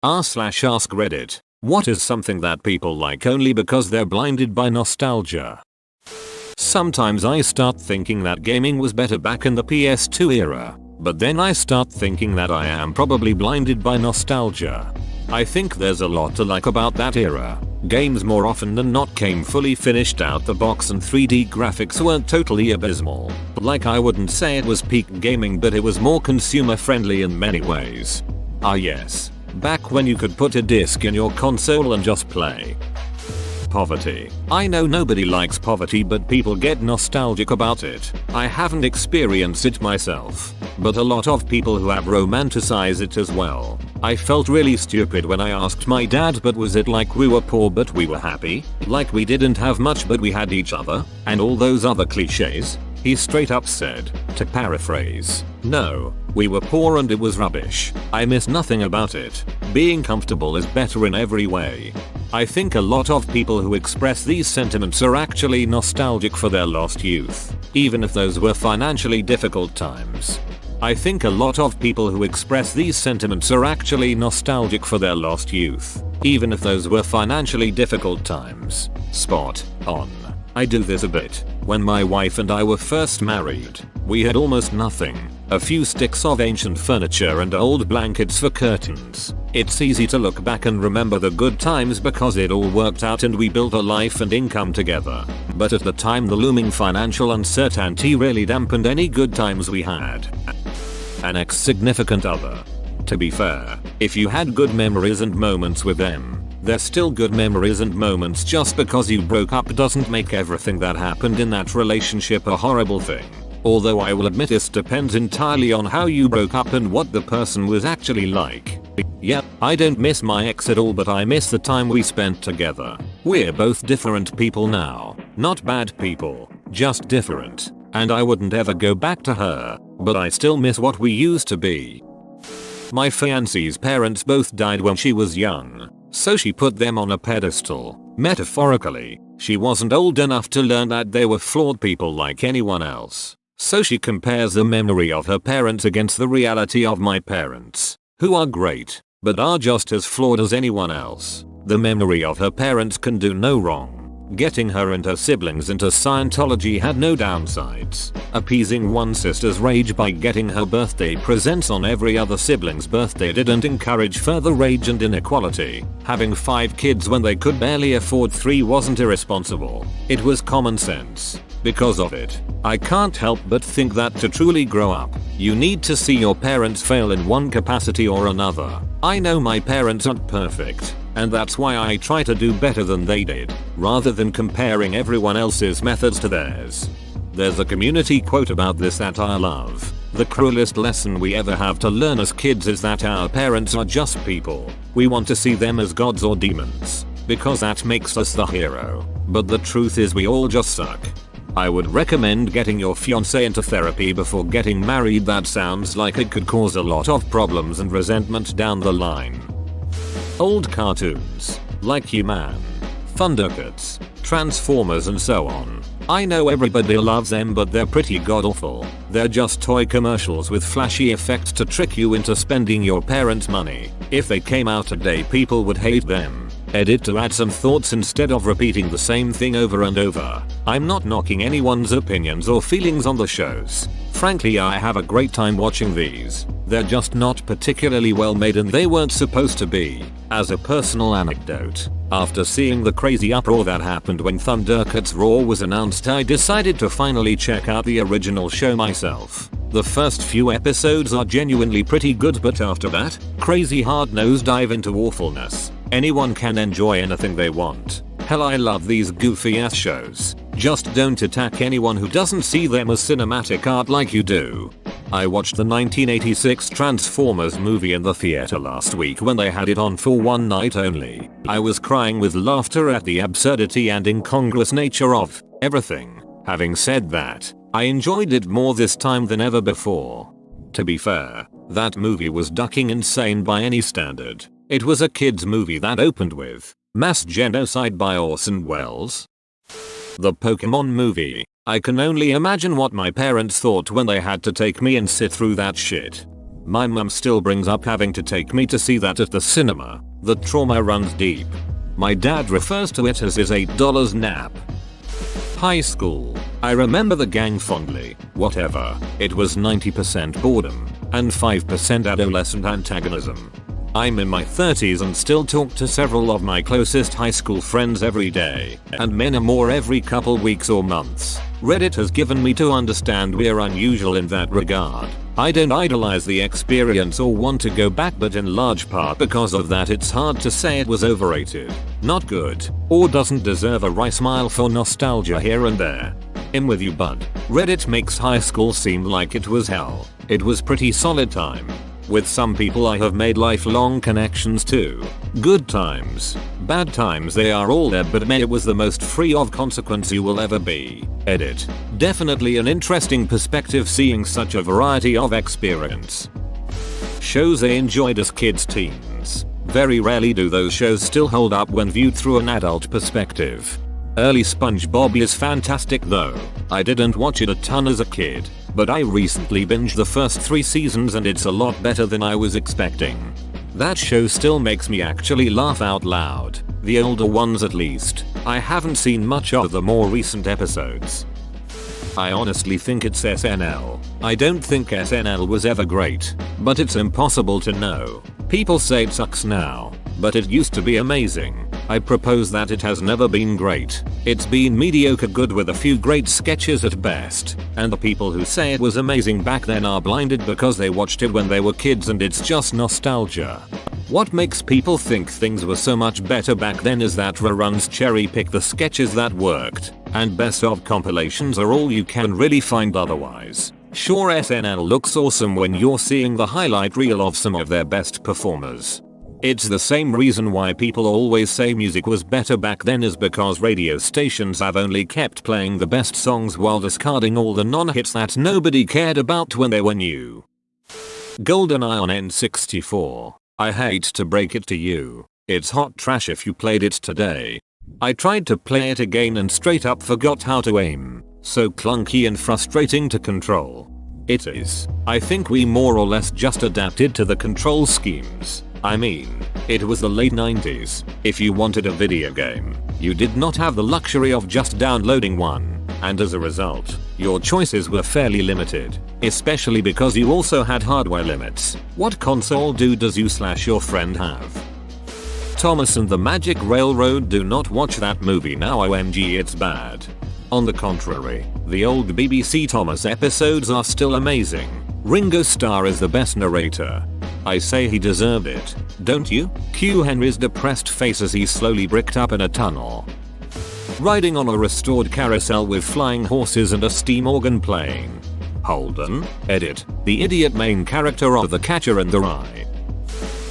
r/ask Reddit. What is something that people like only because they're blinded by nostalgia? Sometimes I start thinking that gaming was better back in the PS2 era, but then I start thinking that I am probably blinded by nostalgia. I think there's a lot to like about that era. Games more often than not came fully finished out the box and 3D graphics weren't totally abysmal. Like, I wouldn't say it was peak gaming, but it was more consumer friendly in many ways. Ah yes, back when you could put a disc in your console and just play. Poverty. I know nobody likes poverty, but people get nostalgic about it. I haven't experienced it myself, but a lot of people who have romanticize it as well. I felt really stupid when I asked my dad, but was it like we were poor but we were happy? Like we didn't have much but we had each other? And all those other cliches? He straight up said, to paraphrase, no, we were poor and it was rubbish. I miss nothing about it. Being comfortable is better in every way. I think a lot of people who express these sentiments are actually nostalgic for their lost youth, even if those were financially difficult times. I think a lot of people who express these sentiments are actually nostalgic for their lost youth, even if those were financially difficult times. Spot on. I do this a bit. When my wife and I were first married, we had almost nothing. A few sticks of ancient furniture and old blankets for curtains. It's easy to look back and remember the good times because it all worked out and we built a life and income together. But at the time, the looming financial uncertainty really dampened any good times we had. An ex-significant other. To be fair, if you had good memories and moments with them, they're still good memories and moments. Just because you broke up doesn't make everything that happened in that relationship a horrible thing. Although I will admit this depends entirely on how you broke up and what the person was actually like. Yeah, I don't miss my ex at all, but I miss the time we spent together. We're both different people now. Not bad people, just different. And I wouldn't ever go back to her, but I still miss what we used to be. My fiancee's parents both died when she was young, so she put them on a pedestal. Metaphorically, she wasn't old enough to learn that they were flawed people like anyone else. So she compares the memory of her parents against the reality of my parents, who are great, but are just as flawed as anyone else. The memory of her parents can do no wrong. Getting her and her siblings into Scientology had no downsides. Appeasing one sister's rage by getting her birthday presents on every other sibling's birthday didn't encourage further rage and inequality. Having 5 kids when they could barely afford 3 wasn't irresponsible. It was common sense. Because of it, I can't help but think that to truly grow up, you need to see your parents fail in one capacity or another. I know my parents aren't perfect, and that's why I try to do better than they did, rather than comparing everyone else's methods to theirs. There's a community quote about this that I love. The cruelest lesson we ever have to learn as kids is that our parents are just people. We want to see them as gods or demons, because that makes us the hero. But the truth is we all just suck. I would recommend getting your fiancé into therapy before getting married. That sounds like it could cause a lot of problems and resentment down the line. Old cartoons, like He-Man, Thundercats, Transformers and so on. I know everybody loves them, but they're pretty god-awful. They're just toy commercials with flashy effects to trick you into spending your parents' money. If they came out today, people would hate them. Edit to add some thoughts instead of repeating the same thing over and over. I'm not knocking anyone's opinions or feelings on the shows. Frankly, I have a great time watching these. They're just not particularly well made and they weren't supposed to be. As a personal anecdote, after seeing the crazy uproar that happened when Thundercats Raw was announced, I decided to finally check out the original show myself. The first few episodes are genuinely pretty good, but after that, crazy hard nosedive into awfulness. Anyone can enjoy anything they want. Hell, I love these goofy ass shows. Just don't attack anyone who doesn't see them as cinematic art like you do. I watched the 1986 Transformers movie in the theater last week when they had it on for one night only. I was crying with laughter at the absurdity and incongruous nature of everything. Having said that, I enjoyed it more this time than ever before. To be fair, that movie was ducking insane by any standard. It was a kids movie that opened with mass genocide by Orson Welles. The Pokemon movie. I can only imagine what my parents thought when they had to take me and sit through that shit. My mum still brings up having to take me to see that at the cinema. The trauma runs deep. My dad refers to it as his $8 nap. High school. I remember the gang fondly. Whatever. It was 90% boredom and 5% adolescent antagonism. I'm in my 30s and still talk to several of my closest high school friends every day, and many more every couple weeks or months. Reddit has given me to understand we're unusual in that regard. I don't idolize the experience or want to go back, but in large part because of that it's hard to say it was overrated, not good, or doesn't deserve a wry smile for nostalgia here and there. I'm with you, bud. Reddit makes high school seem like it was hell. It was pretty solid time. With some people I have made lifelong connections too. Good times, bad times, they are all there, but man, it was the most free of consequence you will ever be. Edit. Definitely an interesting perspective seeing such a variety of experience. Shows I enjoyed as kids, teens. Very rarely do those shows still hold up when viewed through an adult perspective. Early SpongeBob is fantastic though. I didn't watch it a ton as a kid, but I recently binged the first 3 seasons and it's a lot better than I was expecting. That show still makes me actually laugh out loud. The older ones at least. I haven't seen much of the more recent episodes. I honestly think it's SNL. I don't think SNL was ever great, but it's impossible to know. People say it sucks now, but it used to be amazing. I propose that it has never been great. It's been mediocre good with a few great sketches at best, and the people who say it was amazing back then are blinded because they watched it when they were kids and it's just nostalgia. What makes people think things were so much better back then is that reruns cherry pick the sketches that worked, and best of compilations are all you can really find otherwise. Sure, SNL looks awesome when you're seeing the highlight reel of some of their best performers. It's the same reason why people always say music was better back then is because radio stations have only kept playing the best songs while discarding all the non-hits that nobody cared about when they were new. GoldenEye on N64. I hate to break it to you. It's hot trash if you played it today. I tried to play it again and straight up forgot how to aim. So clunky and frustrating to control. It is. I think we more or less just adapted to the control schemes. I mean, it was the late 90s. If you wanted a video game, you did not have the luxury of just downloading one, and as a result, your choices were fairly limited, especially because you also had hardware limits. What console does you/your friend have? Thomas and the Magic Railroad, do not watch that movie now, OMG, it's bad. On the contrary, the old BBC Thomas episodes are still amazing. Ringo Starr is the best narrator. I say he deserved it, don't you? Cue Henry's depressed face as he slowly bricked up in a tunnel. Riding on a restored carousel with flying horses and a steam organ playing. Holden. Edit. The idiot main character of The Catcher in the Rye.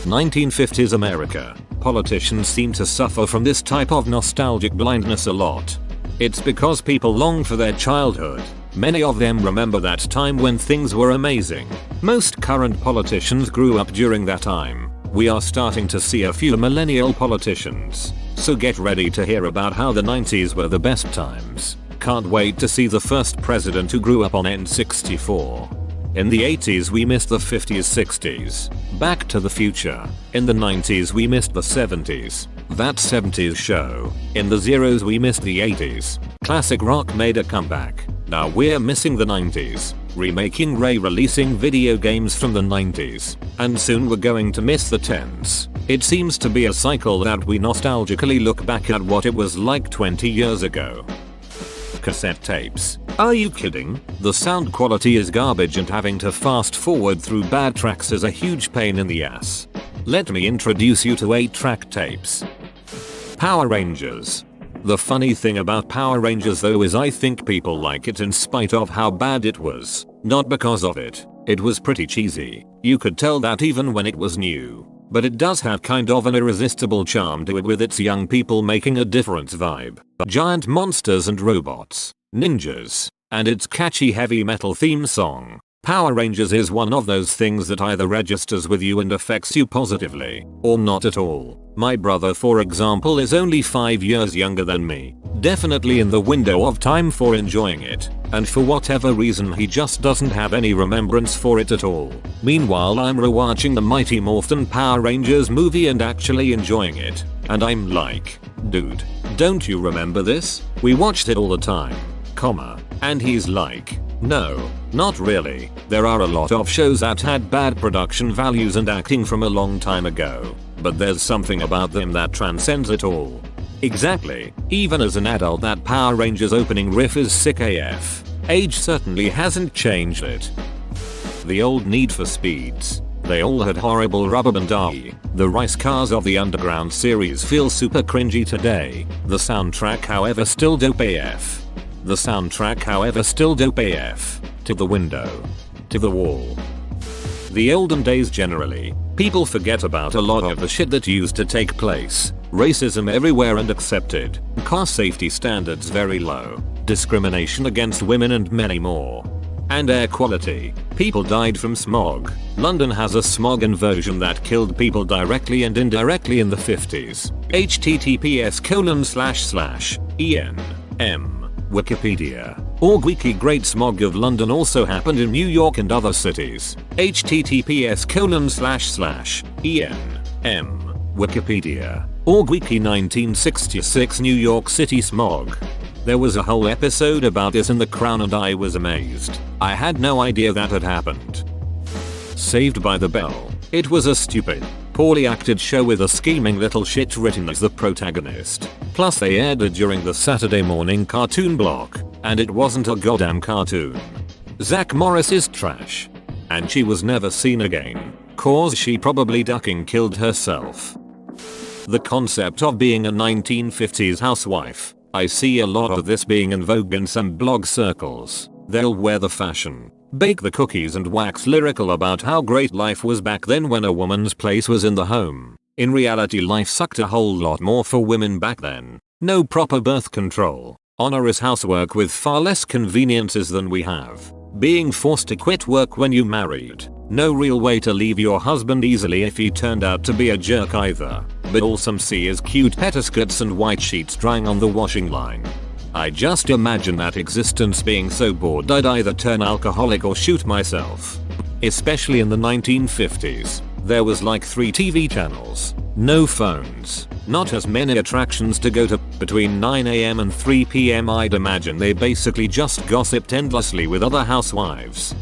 1950s America. Politicians seem to suffer from this type of nostalgic blindness a lot. It's because people long for their childhood. Many of them remember that time when things were amazing. Most current politicians grew up during that time. We are starting to see a few millennial politicians. So get ready to hear about how the 90s were the best times. Can't wait to see the first president who grew up on N64. In the 80s we missed the 50s 60s. Back to the Future. In the 90s we missed the 70s. That 70s show. In the zeros we missed the 80s. Classic rock made a comeback. Now we're missing the 90s. Remaking re-releasing video games from the 90s. And soon we're going to miss the 10s. It seems to be a cycle that we nostalgically look back at what it was like 20 years ago. Cassette tapes. Are you kidding? The sound quality is garbage and having to fast forward through bad tracks is a huge pain in the ass. Let me introduce you to 8-track tapes. Power Rangers. The funny thing about Power Rangers though is I think people like it in spite of how bad it was, not because of it. It was pretty cheesy. You could tell that even when it was new. But it does have kind of an irresistible charm to it with its young people making a different vibe. Giant monsters and robots. Ninjas. And its catchy heavy metal theme song. Power Rangers is one of those things that either registers with you and affects you positively, or not at all. My brother, for example, is only 5 years younger than me. Definitely in the window of time for enjoying it, and for whatever reason he just doesn't have any remembrance for it at all. Meanwhile I'm rewatching the Mighty Morphin Power Rangers movie and actually enjoying it, and I'm like, dude, don't you remember this? We watched it all the time, and he's like, no, not really. There are a lot of shows that had bad production values and acting from a long time ago, but there's something about them that transcends it all. Exactly, even as an adult that Power Rangers opening riff is sick AF. Age certainly hasn't changed it. The old Need for Speeds. They all had horrible rubber band eye. The Rice Cars of the Underground series feel super cringy today. The soundtrack however still dope AF. To the window. To the wall. The olden days generally, people forget about a lot of the shit that used to take place. Racism everywhere and accepted. Car safety standards very low. Discrimination against women and many more. And air quality. People died from smog. London has a smog inversion that killed people directly and indirectly in the 50s. https://en.m. Wikipedia. Wiki Great Smog of London also happened in New York and other cities. https://en.m. Wikipedia. Wiki 1966 New York City smog. There was a whole episode about this in The Crown and I was amazed. I had no idea that had happened. Saved by the Bell. It was a stupid, poorly acted show with a scheming little shit written as the protagonist. Plus they aired it during the Saturday morning cartoon block, and it wasn't a goddamn cartoon. Zach Morris is trash. And she was never seen again, cause she probably ducking killed herself. The concept of being a 1950s housewife. I see a lot of this being in vogue in some blog circles. They'll wear the fashion, bake the cookies and wax lyrical about how great life was back then when a woman's place was in the home. In reality life sucked a whole lot more for women back then. No proper birth control, onerous housework with far less conveniences than we have. Being forced to quit work when you married. No real way to leave your husband easily if he turned out to be a jerk either. But all some see is cute petticoats and white sheets drying on the washing line. I just imagine that existence being so bored I'd either turn alcoholic or shoot myself. Especially in the 1950s. There was like 3 TV channels, no phones, not as many attractions to go to. Between 9 AM and 3 PM I'd imagine they basically just gossiped endlessly with other housewives.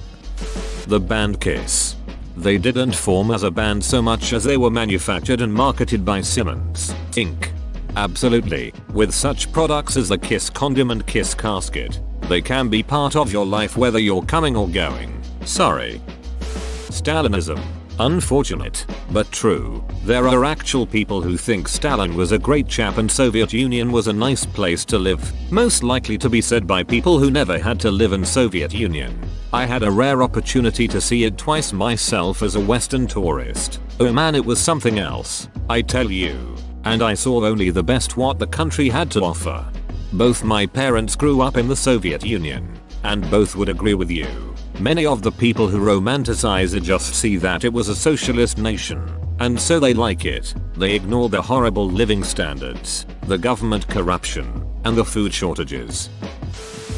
The band Kiss. They didn't form as a band so much as they were manufactured and marketed by Simmons, Inc. Absolutely, with such products as the Kiss condom and Kiss casket, they can be part of your life whether you're coming or going. Sorry. Stalinism. Unfortunate, but true. There are actual people who think Stalin was a great chap and Soviet Union was a nice place to live. Most likely to be said by people who never had to live in Soviet Union. I had a rare opportunity to see it twice myself as a Western tourist. Oh man, it was something else, I tell you. And I saw only the best what the country had to offer. Both my parents grew up in the Soviet Union, and both would agree with you. Many of the people who romanticize it just see that it was a socialist nation, and so they like it. They ignore the horrible living standards, the government corruption, and the food shortages.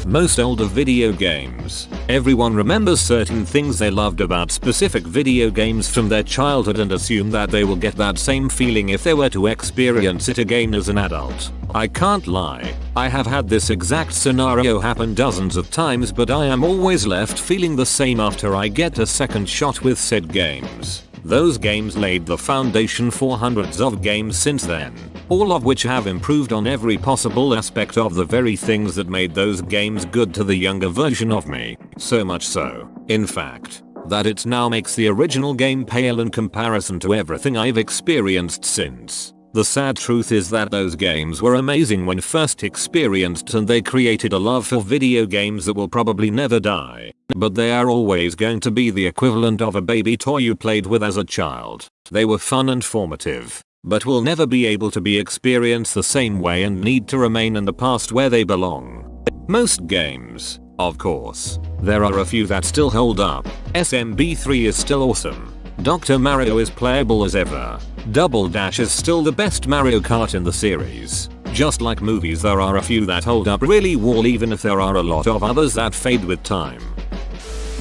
Most older video games. Everyone remembers certain things they loved about specific video games from their childhood and assume that they will get that same feeling if they were to experience it again as an adult. I can't lie, I have had this exact scenario happen dozens of times, but I am always left feeling the same after I get a second shot with said games. Those games laid the foundation for hundreds of games since then, all of which have improved on every possible aspect of the very things that made those games good to the younger version of me. So much so, in fact, that it now makes the original game pale in comparison to everything I've experienced since. The sad truth is that those games were amazing when first experienced and they created a love for video games that will probably never die. But they are always going to be the equivalent of a baby toy you played with as a child. They were fun and formative, but will never be able to be experienced the same way and need to remain in the past where they belong. Most games, of course. There are a few that still hold up. SMB3 is still awesome. Dr. Mario is playable as ever. Double Dash is still the best Mario Kart in the series. Just like movies, there are a few that hold up really well even if there are a lot of others that fade with time.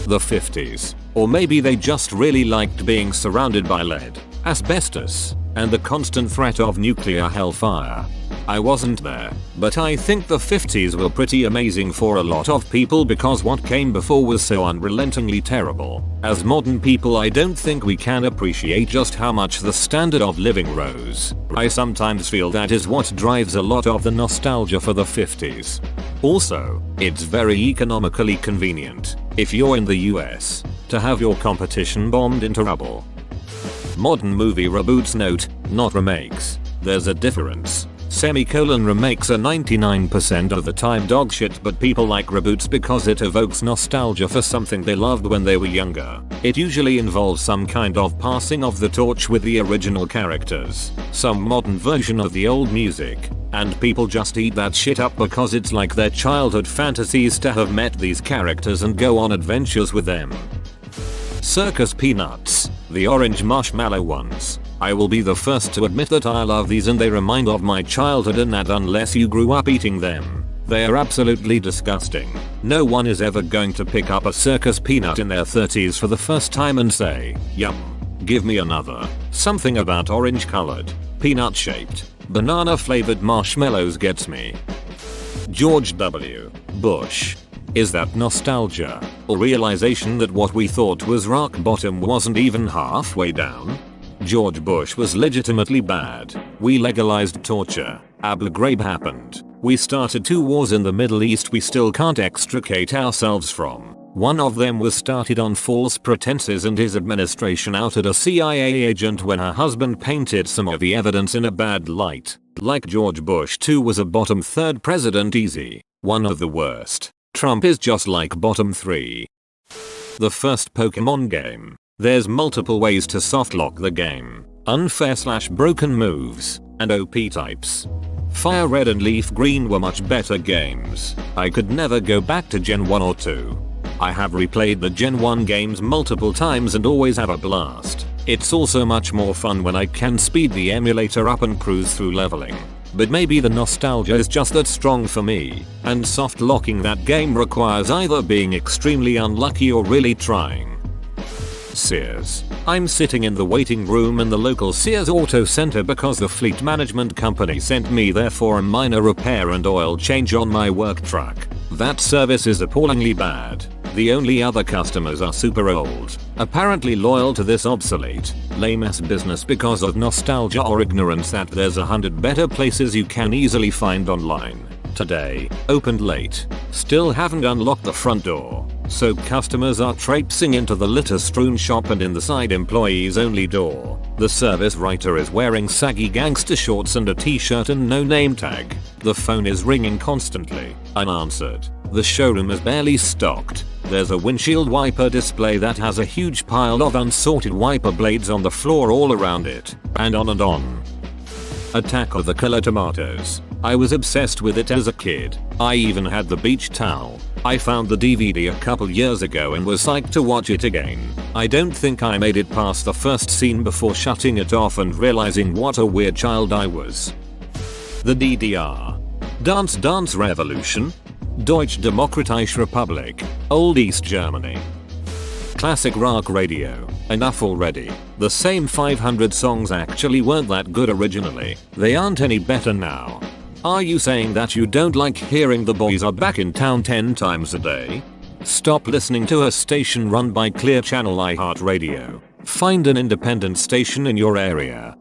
The 50s. Or maybe they just really liked being surrounded by lead, asbestos, and the constant threat of nuclear hellfire. I wasn't there, but I think the 50s were pretty amazing for a lot of people because what came before was so unrelentingly terrible. As modern people, I don't think we can appreciate just how much the standard of living rose. I sometimes feel that is what drives a lot of the nostalgia for the 50s. Also, it's very economically convenient, if you're in the US, to have your competition bombed into rubble. Modern movie reboots, note, not remakes. There's a difference. Remakes are 99% of the time dog shit, but people like reboots because it evokes nostalgia for something they loved when they were younger. It usually involves some kind of passing of the torch with the original characters, some modern version of the old music, and people just eat that shit up because it's like their childhood fantasies to have met these characters and go on adventures with them. Circus Peanuts, the orange marshmallow ones. I will be the first to admit that I love these and they remind of my childhood, and that unless you grew up eating them, they are absolutely disgusting. No one is ever going to pick up a circus peanut in their 30s for the first time and say, yum, give me another. Something about orange colored, peanut shaped, banana flavored marshmallows gets me. George W. Bush. Is that nostalgia, or realization that what we thought was rock bottom wasn't even halfway down? George Bush was legitimately bad. We legalized torture. Abu Ghraib happened. We started 2 wars in the Middle East we still can't extricate ourselves from. One of them was started on false pretenses, and his administration outed a CIA agent when her husband painted some of the evidence in a bad light. Like George Bush 2 was a bottom 3rd president, easy. One of the worst. Trump is just like bottom 3. The first Pokemon game. There's multiple ways to softlock the game. Unfair/broken moves, and OP types. Fire Red and Leaf Green were much better games. I could never go back to Gen 1 or 2. I have replayed the Gen 1 games multiple times and always have a blast. It's also much more fun when I can speed the emulator up and cruise through leveling. But maybe the nostalgia is just that strong for me, and soft locking that game requires either being extremely unlucky or really trying. Sears. I'm sitting in the waiting room in the local Sears Auto Center because the fleet management company sent me there for a minor repair and oil change on my work truck. That service is appallingly bad. The only other customers are super old, apparently loyal to this obsolete, lame-ass business because of nostalgia or ignorance that there's 100 better places you can easily find online. Today, opened late, still haven't unlocked the front door, so customers are traipsing into the litter-strewn shop and in the side employees only door. The service writer is wearing saggy gangster shorts and a t-shirt and no name tag. The phone is ringing constantly, unanswered. The showroom is barely stocked. There's a windshield wiper display that has a huge pile of unsorted wiper blades on the floor all around it, and on and on. Attack of the Killer Tomatoes. I was obsessed with it as a kid. I even had the beach towel. I found the DVD a couple years ago and was psyched to watch it again. I don't think I made it past the first scene before shutting it off and realizing what a weird child I was. The DDR. Dance Dance Revolution. Deutsche Demokratische Republik. Old East Germany. Classic rock radio. Enough already. The same 500 songs actually weren't that good originally. They aren't any better now. Are you saying that you don't like hearing The Boys Are Back in Town 10 times a day? Stop listening to a station run by Clear Channel iHeartRadio. Find an independent station in your area.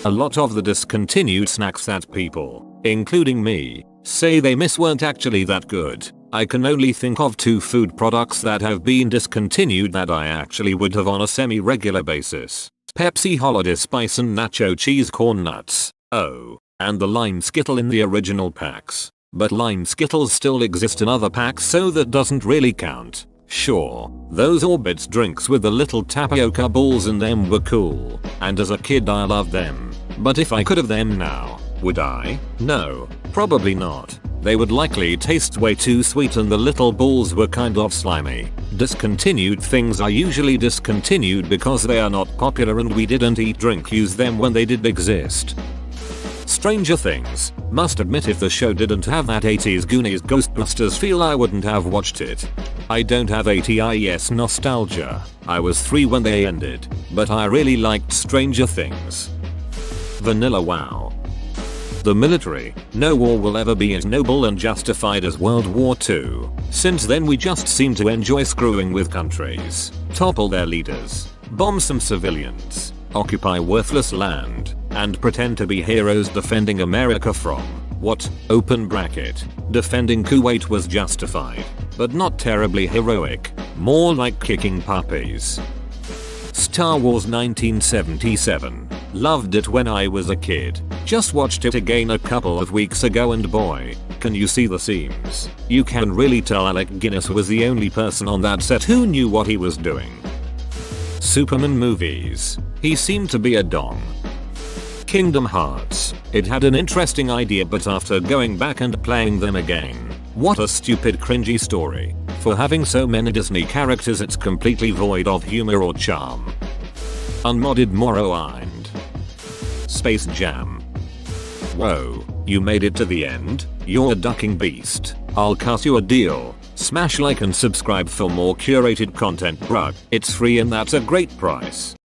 A lot of the discontinued snacks that people, including me, say they miss weren't actually that good. I can only think of 2 food products that have been discontinued that I actually would have on a semi-regular basis. Pepsi Holiday Spice and Nacho Cheese Corn Nuts. Oh, and the Lime Skittle in the original packs. But Lime Skittles still exist in other packs, so that doesn't really count. Sure, those Orbitz drinks with the little tapioca balls in them were cool, and as a kid I loved them. But if I could have them now, would I? No, probably not. They would likely taste way too sweet and the little balls were kind of slimy. Discontinued things are usually discontinued because they are not popular and we didn't use them when they did exist. Stranger Things. Must admit if the show didn't have that 80s Goonies Ghostbusters feel I wouldn't have watched it. I don't have 80s nostalgia. I was 3 when they ended, but I really liked Stranger Things. Vanilla WoW. The military. No war will ever be as noble and justified as World War II. Since then we just seem to enjoy screwing with countries, topple their leaders, bomb some civilians, occupy worthless land, and pretend to be heroes defending America from what, open bracket, defending Kuwait was justified, but not terribly heroic, more like kicking puppies. Star Wars 1977. Loved it when I was a kid. Just watched it again a couple of weeks ago and boy, can you see the seams. You can really tell Alec Guinness was the only person on that set who knew what he was doing. Superman movies. He seemed to be a dong. Kingdom Hearts. It had an interesting idea but after going back and playing them again, what a stupid cringy story. For having so many Disney characters it's completely void of humor or charm. Unmodded Morrowind. Space Jam. Whoa, you made it to the end? You're a ducking beast. I'll cut you a deal. Smash like and subscribe for more curated content bruh. It's free and that's a great price.